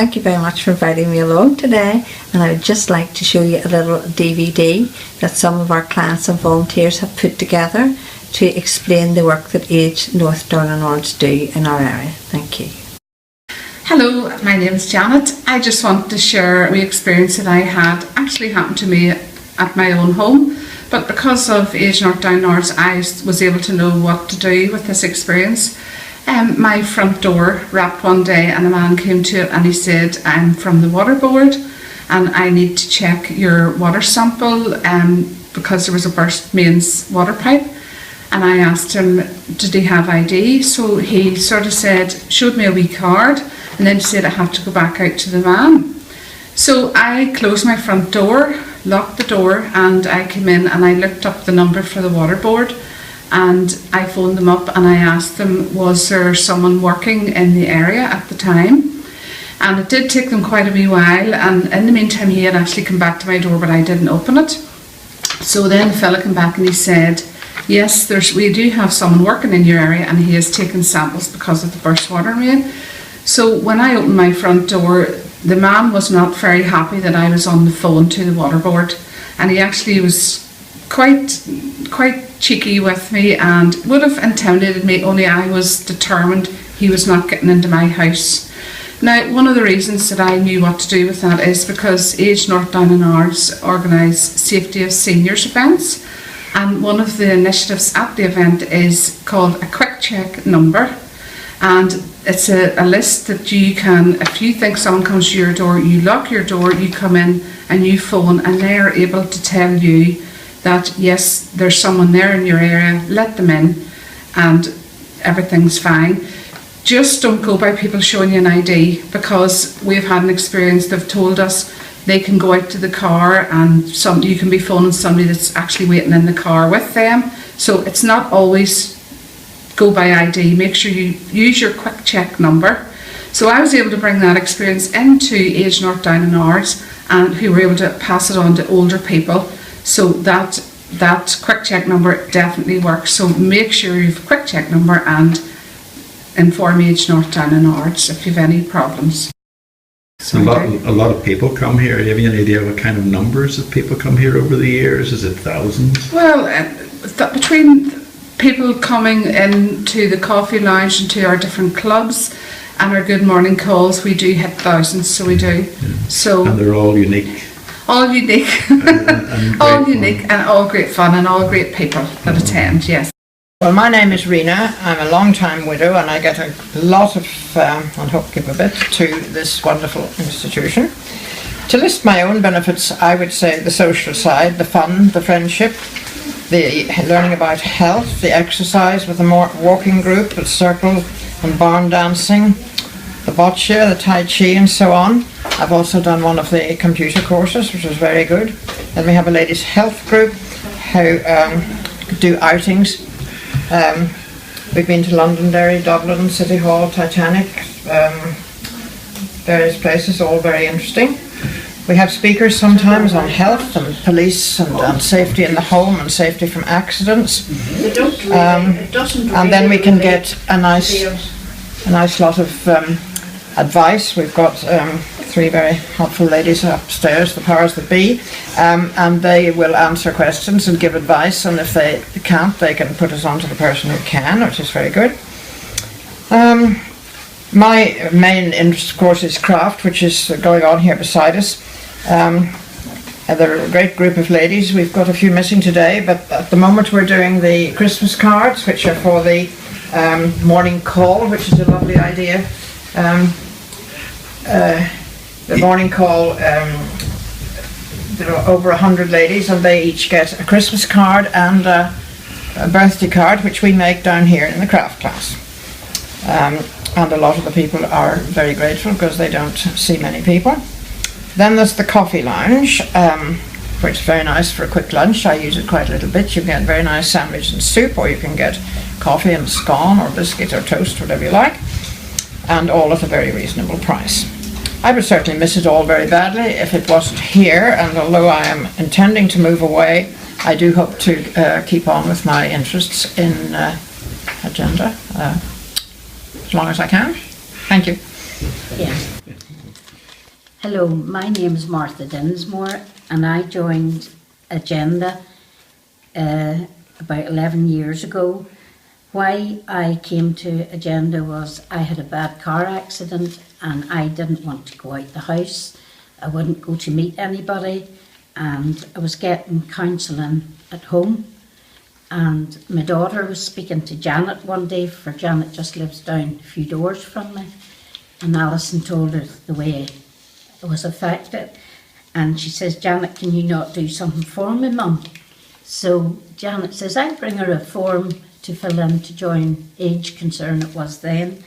thank you very much for inviting me along today, and I would just like to show you a little DVD that some of our clients and volunteers have put together to explain the work that Age North Down and Ards do in our area. Thank you. Hello, my name is Janet. I just want to share an experience that I had actually happened to me at my own home, but because of Age North Down and Ards, I was able to know what to do with this experience. My front door rapped one day and a man came to it and he said, "I'm from the water board and I need to check your water sample because there was a burst mains water pipe." And I asked him, did he have ID? So he sort of showed me a wee card, and then said I have to go back out to the van. So I closed my front door, locked the door, and I came in and I looked up the number for the water board, and I phoned them up and I asked them, was there someone working in the area at the time? And it did take them quite a wee while, and in the meantime he had actually come back to my door, but I didn't open it. So then the fella came back and he said, yes, we do have someone working in your area and he has taken samples because of the burst water main. So when I opened my front door, the man was not very happy that I was on the phone to the water board, and he actually was quite cheeky with me and would have intimidated me, only I was determined he was not getting into my house. Now, one of the reasons that I knew what to do with that is because Age North Down and Ards organise Safety of Seniors events, and one of the initiatives at the event is called a quick check number, and it's a list that you can, if you think someone comes to your door, you lock your door, you come in and you phone, and they are able to tell you that yes, there's someone there in your area, let them in and everything's fine. Just don't go by people showing you an ID, because we've had an experience, they've told us they can go out to the car and you can be phoning somebody that's actually waiting in the car with them. So it's not always go by ID, make sure you use your quick check number. So I was able to bring that experience into Age North Down and Ards, and who were able to pass it on to older people. So that quick check number definitely works. So make sure you have a quick check number and inform Age North Down and Ards if you have any problems. A lot of people come here. Do you have any idea what kind of numbers of people come here over the years? Is it thousands? Well, between people coming into the coffee lounge and to our different clubs and our good morning calls, we do hit thousands, so we do. Yeah. So, and they're all unique. All unique. and all unique and all great fun and all great people that attend, yes. Well, my name is Rena. I'm a long-time widow and I get a lot of, and hope to give a bit, to this wonderful institution. To list my own benefits, I would say the social side, the fun, the friendship, the learning about health, the exercise with the walking group, the circle and barn dancing, the bocce, the tai chi and so on. I've also done one of the computer courses, which was very good. Then we have a ladies' health group who do outings. We've been to Londonderry, Dublin, City Hall, Titanic, various places, all very interesting. We have speakers sometimes on health and police and safety in the home and safety from accidents. And then we can get a nice lot of advice. We've got three very helpful ladies upstairs, the powers that be, and they will answer questions and give advice, and if they can't, they can put us on to the person who can, which is very good. My main interest, of course, is craft, which is going on here beside us. They're a great group of ladies. We've got a few missing today, but at the moment we're doing the Christmas cards, which are for the morning call, which is a lovely idea. The morning call, there are over 100 ladies, and they each get a Christmas card and a birthday card, which we make down here in the craft class. And a lot of the people are very grateful because they don't see many people. Then there's the coffee lounge, which is very nice for a quick lunch. I use it quite a little bit. You can get very nice sandwich and soup, or you can get coffee and scone or biscuit or toast, whatever you like, and all at a very reasonable price. I would certainly miss it all very badly if it wasn't here, and although I am intending to move away, I do hope to keep on with my interests in agenda as long as I can. Thank you. Yeah. Hello, my name is Martha Dinsmore and I joined Agenda about 11 years ago. Why I came to Agenda was I had a bad car accident and I didn't want to go out the house. I wouldn't go to meet anybody and I was getting counselling at home. And my daughter was speaking to Janet one day, for Janet just lives down a few doors from me. And Alison told her the way I was affected. And she says, Janet, can you not do something for me, Mum? So Janet says, I'll bring her a form to fill in to join Age Concern it was then.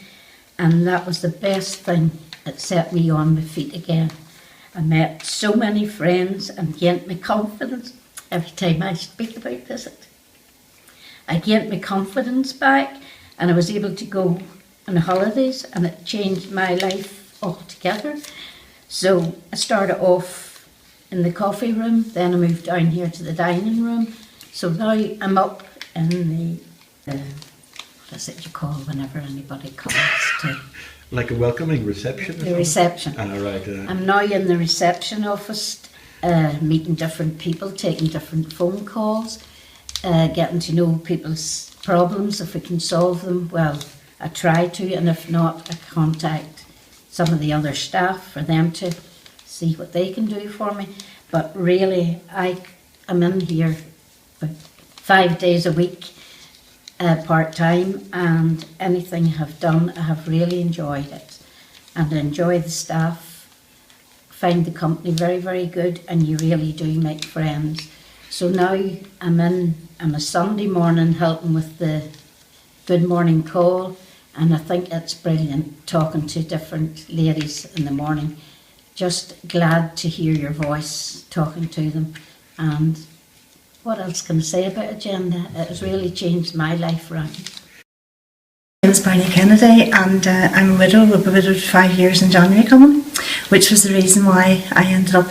And that was the best thing that set me on my feet again. I met so many friends and gained my confidence every time I speak about this. I gained my confidence back and I was able to go on holidays and it changed my life altogether. So I started off in the coffee room, then I moved down here to the dining room. So now I'm up in the, what is it you call whenever anybody comes to? Like a welcoming reception? The reception. Right. I'm now in the reception office, meeting different people, taking different phone calls, getting to know people's problems. If we can solve them, well, I try to, and if not, I contact some of the other staff for them to see what they can do for me. But really, I'm in here for 5 days a week, part-time, and anything I've done, I have really enjoyed it. And I enjoy the staff, find the company very, very good, and you really do make friends. So now I'm in on a Sunday morning helping with the Good Morning Call, and I think it's brilliant talking to different ladies in the morning. Just glad to hear your voice talking to them. And what else can I say about Agenda? It has really changed my life around. My name is Barney Kennedy and I'm a widow. We'll be widowed 5 years in January coming, which was the reason why I ended up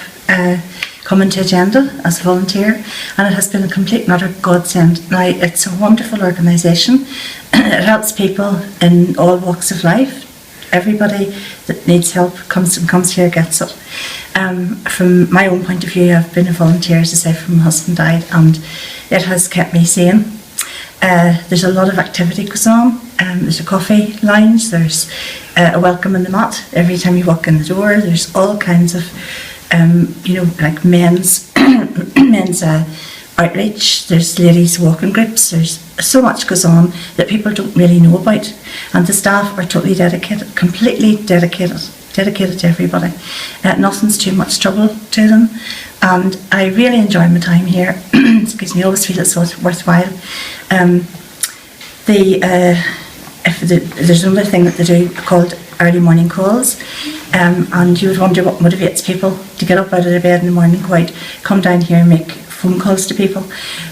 coming to Agenda as a volunteer, and it has been a complete and utter godsend. Now, it's a wonderful organisation. It helps people in all walks of life. Everybody that needs help comes here, gets it. From my own point of view, I've been a volunteer, as I say, from my husband died, and it has kept me sane. There's a lot of activity goes on. There's a coffee lounge, there's a welcome in the mat every time you walk in the door. There's all kinds of, like men's men's outreach. There's ladies walking groups. There's so much goes on that people don't really know about, and the staff are totally dedicated, completely dedicated to everybody. Nothing's too much trouble to them, and I really enjoy my time here. Excuse me, I always feel it's worthwhile. There's another thing that they do called early morning calls, and you would wonder what motivates people to get up out of their bed in the morning, go out, come down here and make phone calls to people.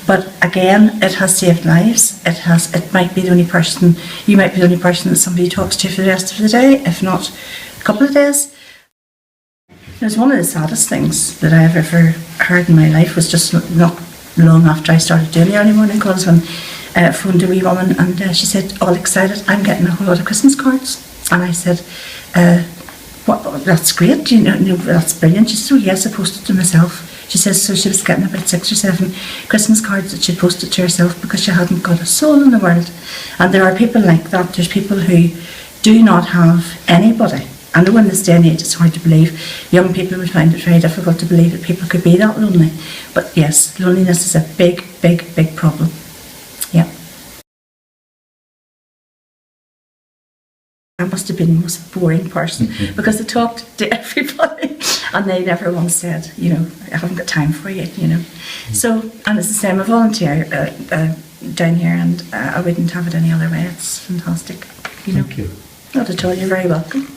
But again, it has saved lives. It might be the only person, you might be the only person that somebody talks to for the rest of the day, if not a couple of days. It was one of the saddest things that I've ever heard in my life, was just not long after I started doing the early morning calls, when I phoned a wee woman and she said, all excited, I'm getting a whole lot of Christmas cards. And I said, that's great, that's brilliant. She said, oh yes, I posted to myself. She says, so she was getting about 6 or 7 Christmas cards that she posted to herself because she hadn't got a soul in the world. And there are people like that. There's people who do not have anybody. I know in this day and age it's hard to believe. Young people would find it very difficult to believe that people could be that lonely. But yes, loneliness is a big, big, big problem. Yeah. I must have been the most boring person because I talked to everybody and they never once said, I haven't got time for you, So, and it's the same, a volunteer down here, and I wouldn't have it any other way. It's fantastic, Thank you. Not at all, you're very welcome.